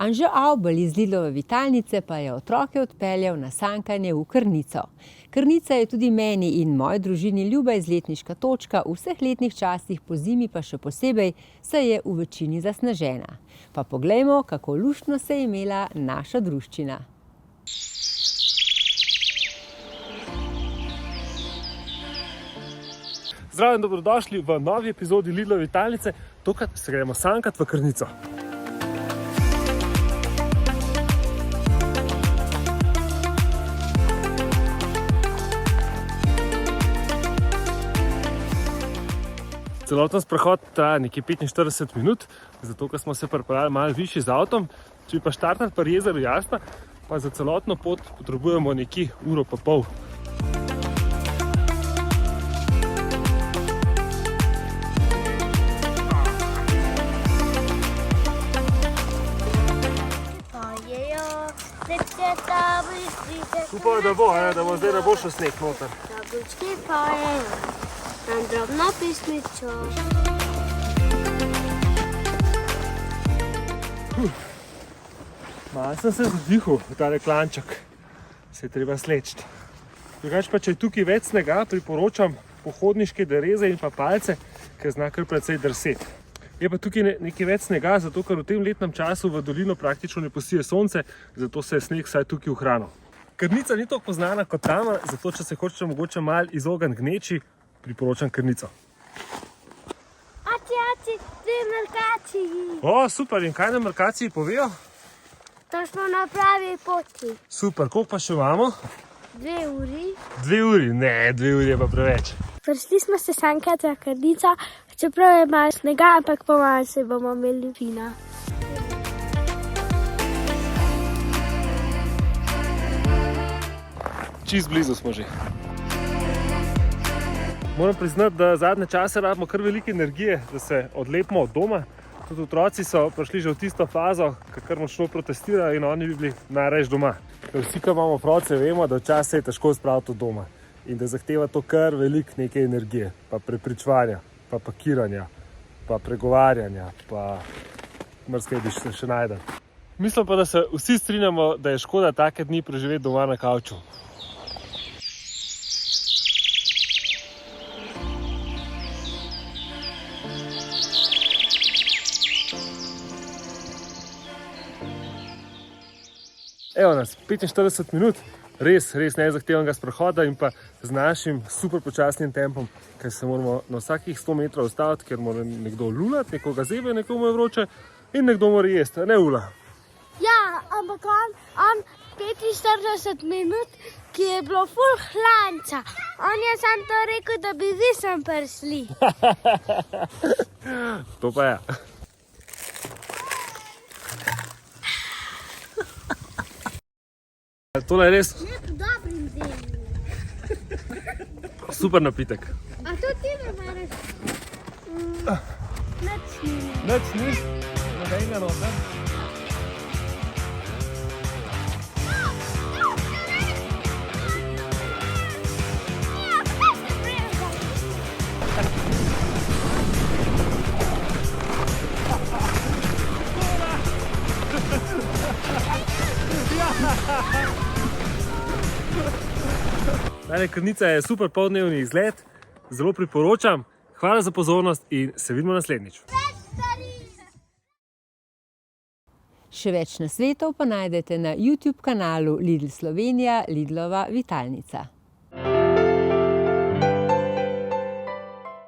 Anže Avbelj iz Lidlove vitalnice pa je otroke odpeljal na sankanje v Krnico. Krnica je tudi meni in moji družini ljuba izletniška točka, v vseh letnih časih, pozimi pa še posebej, saj je v večini zasnežena. Pa poglejmo, kako luštno se je imela naša druščina. Zdravo in dobrodošli v novi epizodi Lidlove vitalnice. Tokrat se gremo sankat v Krnico. Celoten sprehod traja nekje 45 minut, zato ker smo se pripeljali malo višji z avtom. Če bi pa štartali pri jezeru Jasna, pa za celotno pot potrebujemo nekje uro pa pol. Upam, da bo zdaj ne bo šel sneg noter. Jabučki pojejo, nam drobno pismičo. Malo sem se zadihal v tale klanček. Se je treba slečiti. Drugače pa, če je tukaj več snega, priporočam pohodniške dereze in pa palce, ker zna kar precej drseti. Je pa tukaj nekaj več snega, zato ker v tem letnem času v dolino praktično ne posije sonce, zato se je sneg vsaj tukaj ohranil. Krnica ni toliko poznana kot Tama, zato če se hočete mogoče malo izogniti gneči, priporočam Krnico. Aci, dve mrkači. O, super, in kaj na mrkaciji povejo? To smo na pravi poti. Super, koliko pa še imamo? 2 uri. 2 uri? Ne, 2 uri je pa preveč. Prišli smo se sankati v Krnico, čeprav je malo snega, ampak po malo se bomo imeli fina. Čist blizu smo že. Moram priznati, da zadnje čase rabimo kar veliko energije, da se odlepimo od doma. Tudi otroci so prišli že v tisto fazo, kar močno protestirajo in oni bi bili najraje doma. Ker vsi, ki imamo otroce, vemo, da včasih je težko spraviti od doma in da zahteva to kar veliko neke energije, pa prepričevanja, pa pakiranja, pa pregovarjanja, pa marsikaj bi še najdel. Mislim pa, da se vsi strinjamo, da je škoda take dni preživeti doma na kavču. Evo nas, 45 minut, res nezahtevnega sprehoda in pa z našim super počasnim tempom, ker se moramo na vsakih 100 metrov ustaviti, ker mora nekdo lulati, nekoga zebe, nekomu je vroče in nekdo mora jesti, ne ula. Ja, ampak on 45 minut, ki je bilo ful hlanca. On je sam to rekel, da bi vi sem prišli. To pa je. Tole je res Dobrim delu. super napitek. A to ti ne maraš? Nič ni. Nič ni, nobenega noter. Krnica je super poldnevni izlet, zelo priporočam. Hvala za pozornost in se vidimo naslednjič. Še več nasvetov pa najdete na YouTube kanalu Lidl Slovenija Lidlova vitalnica.